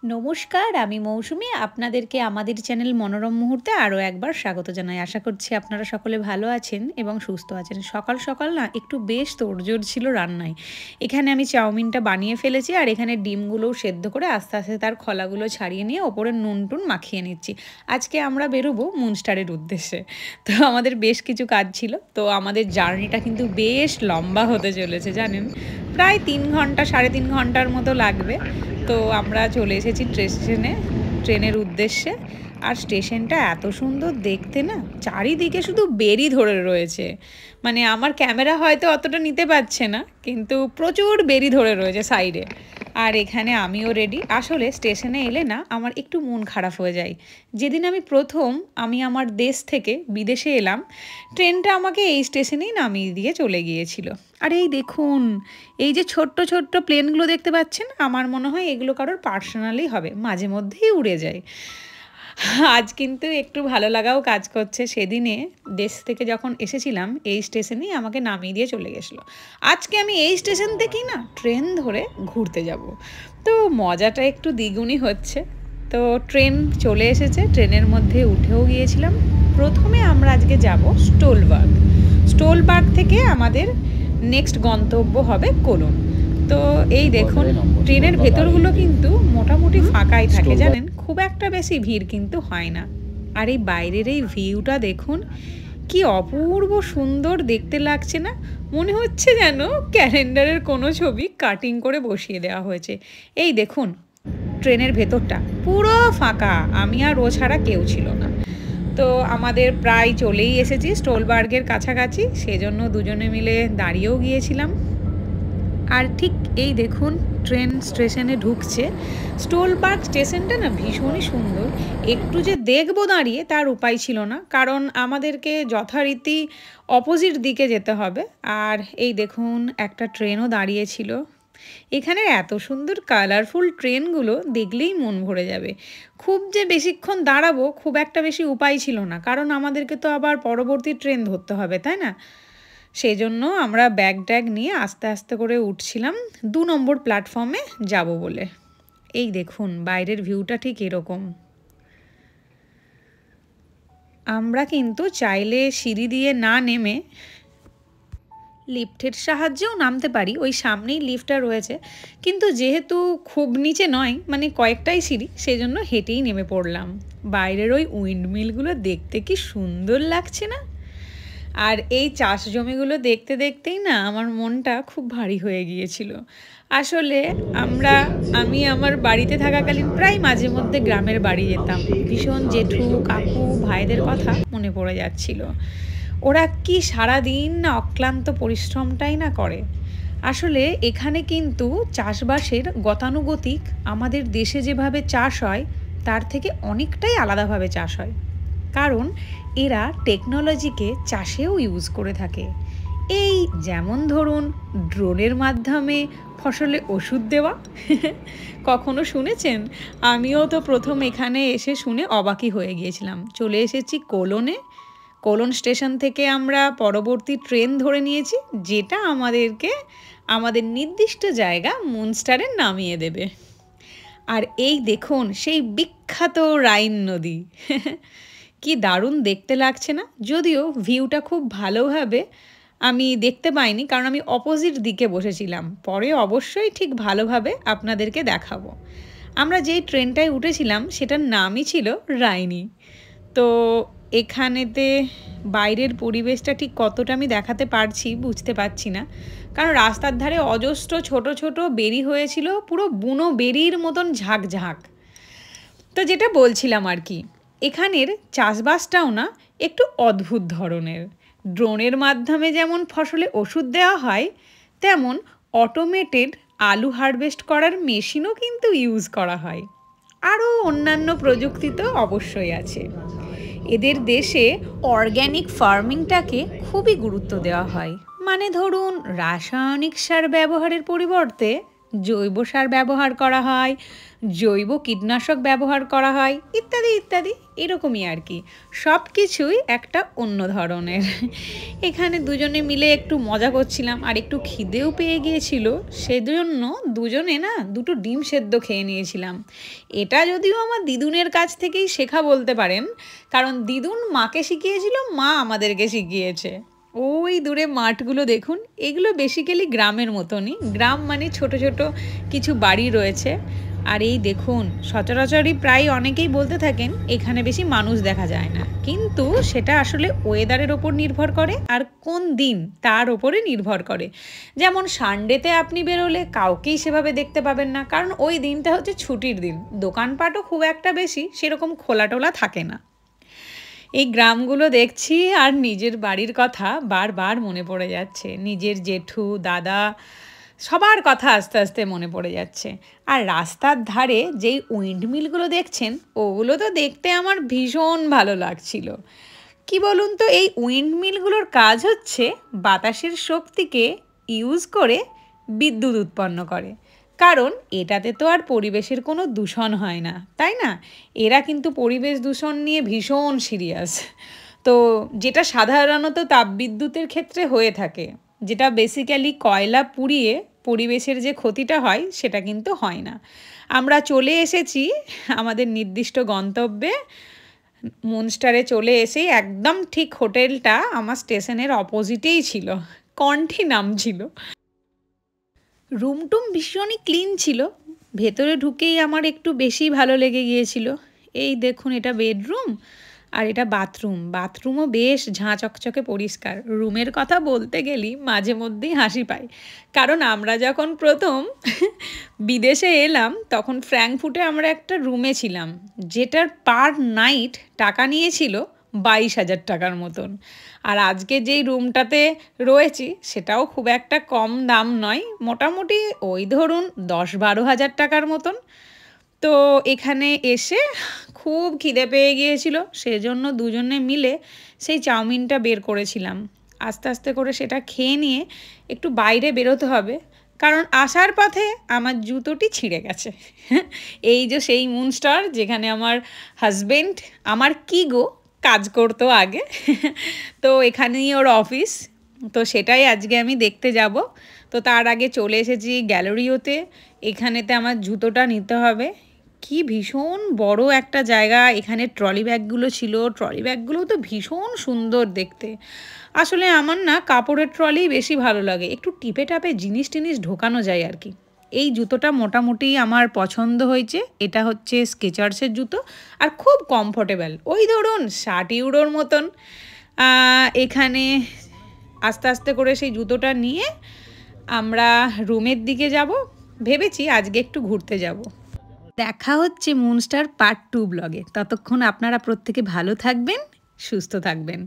নমস্কার, আমি মৌসুমি। আপনাদেরকে আমাদের চ্যানেল মনোরম মুহূর্তে আরও একবার স্বাগত জানাই। আশা করছি আপনারা সকলে ভালো আছেন এবং সুস্থ আছেন। সকাল সকাল না একটু বেশ তোড়জোড় ছিল রান্নায়। এখানে আমি চাউমিনটা বানিয়ে ফেলেছি আর এখানে ডিমগুলোও সেদ্ধ করে আস্তে আস্তে তার খোলাগুলো ছাড়িয়ে নিয়ে ওপরে নুন টুন মাখিয়ে নিচ্ছি। আজকে আমরা বেরোবো মুনস্টারের উদ্দেশ্যে। তো আমাদের বেশ কিছু কাজ ছিল। তো আমাদের জার্নিটা কিন্তু বেশ লম্বা হতে চলেছে জানেন। প্রায় 3 ঘন্টা 3.5 ঘন্টার মতো লাগবে। তো আমরা চলে এসেছি স্টেশনে, ট্রেনের উদ্দেশ্যে। আর স্টেশনটা এত সুন্দর দেখতে না, চারিদিকে শুধু বেরি ধরে রয়েছে। মানে আমার ক্যামেরা হয়তো অতটা নিতে পারছে না, কিন্তু প্রচুর বেরি ধরে রয়েছে সাইডে। আর এখানে আমিও রেডি। আসলে স্টেশনে এলে না আমার একটু মন খারাপ হয়ে যায়। যেদিন আমি আমার দেশ থেকে বিদেশে এলাম, ট্রেনটা আমাকে এই স্টেশনেই নামিয়ে দিয়ে চলে গিয়েছিল। আর এই দেখুন, এই যে ছোট্ট ছোট্ট প্লেনগুলো দেখতে পাচ্ছেন, আমার মনে হয় এগুলো কারোর পার্সোনালি হবে, মাঝে মধ্যেই উড়ে যায়। আজ কিন্তু একটু ভালো লাগাও কাজ করছে। সেদিনে দেশ থেকে যখন এসেছিলাম এই স্টেশনেই আমাকে নামিয়ে দিয়ে চলে গেছিলো। আজকে আমি এই স্টেশন থেকেই না ট্রেন ধরে ঘুরতে যাব। তো মজাটা একটু দ্বিগুণই হচ্ছে। তো ট্রেন চলে এসেছে, ট্রেনের মধ্যে উঠেও গিয়েছিলাম। প্রথমে আমরা আজকে যাব স্টোলবার্গ। স্টোলবার্গ থেকে আমাদের নেক্সট গন্তব্য হবে কোলন। তো এই দেখুন, ট্রেনের ভেতরগুলো কিন্তু মোটামুটি ফাঁকাই থাকে জানেন, খুব একটা বেশি ভিড় কিন্তু হয় না। আর এই বাইরের এই ভিউটা দেখুন, কি অপূর্ব সুন্দর দেখতে লাগছে না? মনে হচ্ছে যেন ক্যালেন্ডারের কোনো ছবি কাটিং করে বসিয়ে দেওয়া হয়েছে। এই দেখুন, ট্রেনের ভেতরটা পুরো ফাঁকা, আমি আর ও ছাড়া কেউ ছিল না। তো আমাদের প্রায় চলেই এসেছি স্টোলবার্গের কাছাকাছি, সেজন্য দুজনে মিলে দাঁড়িয়েও গিয়েছিলাম। আর ঠিক এই দেখুন, ট্রেন স্টেশনে ঢুকছে। স্টোলবার্গ স্টেশনটা না ভীষণই সুন্দর। একটু যে দেখবো দাঁড়িয়ে তার উপায় ছিল না, কারণ আমাদেরকে যথারীতি অপোজিট দিকে যেতে হবে। আর এই দেখুন, একটা ট্রেনও দাঁড়িয়েছিল। এখানে এত সুন্দর কালারফুল ট্রেনগুলো দেখলেই মন ভরে যাবে। খুব যে বেশিক্ষণ দাঁড়াবো খুব একটা বেশি উপায় ছিল না, কারণ আমাদেরকে তো আবার পরবর্তী ট্রেন ধরতে হবে, তাই না? সেই জন্য আমরা ব্যাগ ট্যাগ নিয়ে আস্তে আস্তে করে উঠছিলাম 2 নম্বর প্ল্যাটফর্মে যাব বলে। এই দেখুন, বাইরের ভিউটা ঠিক এরকম। আমরা কিন্তু চাইলে সিঁড়ি দিয়ে না নেমে লিফটের সাহায্যেও নামতে পারি, ওই সামনেই লিফটটা রয়েছে। কিন্তু যেহেতু খুব নিচে নয়, মানে কয়েকটাই সিঁড়ি, সেজন্য হেঁটেই নেমে পড়লাম। বাইরের ওই উইন্ডমিলগুলো দেখতে কি সুন্দর লাগছে না? আর এই চাষ জমিগুলো দেখতে দেখতেই না আমার মনটা খুব ভারী হয়ে গিয়েছিল। আসলে আমি আমার বাড়িতে থাকাকালীন প্রায় মাঝে মধ্যে গ্রামের বাড়ি যেতাম। ভীষণ জেঠু কাকু ভাইদের কথা মনে পড়ে যাচ্ছিল। ওরা কি সারাদিন না অক্লান্ত পরিশ্রমটাই না করে। আসলে এখানে কিন্তু চাষবাসের গতানুগতিক আমাদের দেশে যেভাবে চাষ হয় তার থেকে অনেকটাই আলাদাভাবে চাষ হয়, কারণ এরা টেকনোলজিকে চাষেও ইউজ করে থাকে। এই যেমন ধরুন, ড্রোনের মাধ্যমে ফসলে ওষুধ দেওয়া। কখনো শুনেছেন? আমিও তো প্রথম এখানে এসে শুনে অবাকই হয়ে গিয়েছিলাম। চলে এসেছি কোলনে। কোলন স্টেশন থেকে আমরা পরবর্তী ট্রেন ধরে নিয়েছি, যেটা আমাদেরকে আমাদের নির্দিষ্ট জায়গা মুনস্টারে নামিয়ে দেবে। আর এই দেখুন, সেই বিখ্যাত রাইন নদী। কি দারুণ দেখতে লাগছে না? যদিও ভিউটা খুব ভালোভাবে আমি দেখতে পাইনি, কারণ আমি অপোজিট দিকে বসেছিলাম। পরে অবশ্যই ঠিক ভালোভাবে আপনাদেরকে দেখাবো। আমরা যেই ট্রেনটায় উঠেছিলাম সেটার নামই ছিল রাইনি। তো এখানেতে বাইরের পরিবেশটা ঠিক কতটা আমি দেখাতে পারছি বুঝতে পারছি না, কারণ রাস্তার ধারে অজস্র ছোট ছোট বেরি হয়েছিল, পুরো বুনো বেরির মতন ঝাঁক ঝাঁক। তো যেটা বলছিলাম আর কি, এখানের চাষবাসটাও না একটু অদ্ভুত ধরনের। ড্রোনের মাধ্যমে যেমন ফসলে ওষুধ দেওয়া হয়, তেমন অটোমেটেড আলু হারভেস্ট করার মেশিনও কিন্তু ইউজ করা হয়। আরও অন্যান্য প্রযুক্তি তো অবশ্যই আছে। এদের দেশে অর্গ্যানিক ফার্মিংটাকে খুবই গুরুত্ব দেওয়া হয়। মানে ধরুন, রাসায়নিক সার ব্যবহারের পরিবর্তে জৈব সার ব্যবহার করা হয়, জৈব কীটনাশক ব্যবহার করা হয়, ইত্যাদি ইত্যাদি, এরকমই আর কি। সব কিছুই একটা অন্য ধরনের। এখানে দুজনে মিলে একটু মজা করছিলাম, আর একটু খিদেও পেয়ে গিয়েছিল, সেজন্য দুজনে না দুটো ডিম সেদ্ধ খেয়ে নিয়েছিলাম। এটা যদিও আমার দিদুনের কাছ থেকেই শেখা বলতে পারেন, কারণ দিদুন মাকে শিখিয়েছিল, মা আমাদেরকে শিখিয়েছে। ওই দূরে মাঠগুলো দেখুন, এগুলো বেসিক্যালি গ্রামের মতনই। গ্রাম মানে ছোট ছোট কিছু বাড়ি রয়েছে। আর এই দেখুন, সচরাচরই প্রায় অনেকেই বলতে থাকেন এখানে বেশি মানুষ দেখা যায় না, কিন্তু সেটা আসলে ওয়েদারের ওপর নির্ভর করে আর কোন দিন তার ওপরে নির্ভর করে। যেমন সানডেতে আপনি বেরোলে কাউকেই সেভাবে দেখতে পাবেন না, কারণ ওই দিনটা হচ্ছে ছুটির দিন, দোকানপাটও খুব একটা বেশি সেরকম খোলাটোলা থাকে না। এই গ্রামগুলো দেখছি আর নিজের বাড়ির কথা বারবার মনে পড়ে যাচ্ছে। নিজের জেঠু, দাদা, সবার কথা আস্তে আস্তে মনে পড়ে যাচ্ছে। আর রাস্তার ধারে যেই উইন্ডমিলগুলো দেখছেন, ওগুলো তো দেখতে আমার ভীষণ ভালো লাগছিল। কি বলুন তো, এই উইন্ডমিলগুলোর কাজ হচ্ছে বাতাসের শক্তিকে ইউজ করে বিদ্যুৎ উৎপন্ন করে। কারণ এটাতে তো আর পরিবেশের কোনো দূষণ হয় না, তাই না? এরা কিন্তু পরিবেশ দূষণ নিয়ে ভীষণ সিরিয়াস। তো যেটা সাধারণত তাপবিদ্যুতের ক্ষেত্রে হয়ে থাকে, যেটা বেসিক্যালি কয়লা পুড়িয়ে পরিবেশের যে ক্ষতিটা হয়, সেটা কিন্তু হয় না। আমরা চলে এসেছি আমাদের নির্দিষ্ট গন্তব্যে। মুনস্টারে চলে এসেই একদম ঠিক হোটেলটা আমার স্টেশনের অপোজিটেই ছিল, কণ্ঠে নাম ছিল। রুমটুম ভীষণই ক্লিন ছিল, ভেতরে ঢুকেই আমার একটু বেশি ভালো লেগে গিয়েছিল। এই দেখুন, এটা বেডরুম আর এটা বাথরুম। বাথরুমও বেশ ঝাঁ চকচকে পরিষ্কার। রুমের কথা বলতে গেলেই মাঝে মধ্যেই হাসি পায়, কারণ আমরা যখন প্রথম বিদেশে এলাম তখন ফ্র্যাঙ্কফুটে আমরা একটা রুমে ছিলাম, যেটার পার নাইট টাকা নিয়েছিল 22,000 টাকার মতন। আর আজকে যেই রুমটাতে রয়েছি সেটাও খুব একটা কম দাম নয়, মোটামুটি ওই ধরুন 10-12 হাজার টাকার মতন। তো এখানে এসে খুব খিদে পেয়ে গিয়েছিল, সেজন্য দুজনে মিলে সেই চাউমিনটা বের করেছিলাম। আস্তে আস্তে করে সেটা খেয়ে নিয়ে একটু বাইরে বেরোতে হবে, কারণ আসার পথে আমার জুতোটি ছিঁড়ে গেছে। এই যে সেই মুনস্টার যেখানে আমার হাজবেন্ড, আমার কি গো, কাজ করতো আগে। তো এখানেই ওর অফিস, তো সেটাই আজকে আমি দেখতে যাব। তো তার আগে চলে এসেছি গ্যালারিওতে, এখানেতে আমার জুতোটা নিতে হবে। কি ভীষণ বড় একটা জায়গা। এখানে ট্রলি ব্যাগগুলো ছিল, ট্রলি ব্যাগগুলোও তো ভীষণ সুন্দর দেখতে। আসলে আমার না কাপড়ের ট্রলি বেশি ভালো লাগে, একটু টিপে টাপে জিনিস টিনিস ঢোকানো যায় আর কি। এই জুতোটা মোটামুটি আমার পছন্দ হয়েছে। এটা হচ্ছে স্কেচার্সের জুতো, আর খুব কমফোর্টেবল, ওই ধরুন 60 ইউরোর মতন। এখানে আস্তে আস্তে করে সেই জুতোটা নিয়ে আমরা রুমের দিকে যাব। ভেবেছি আজকে একটু ঘুরতে যাব। দেখা হচ্ছে মুনস্টার পার্ট 2 ব্লগে। ততক্ষণ আপনারা প্রত্যেকে ভালো থাকবেন, সুস্থ থাকবেন।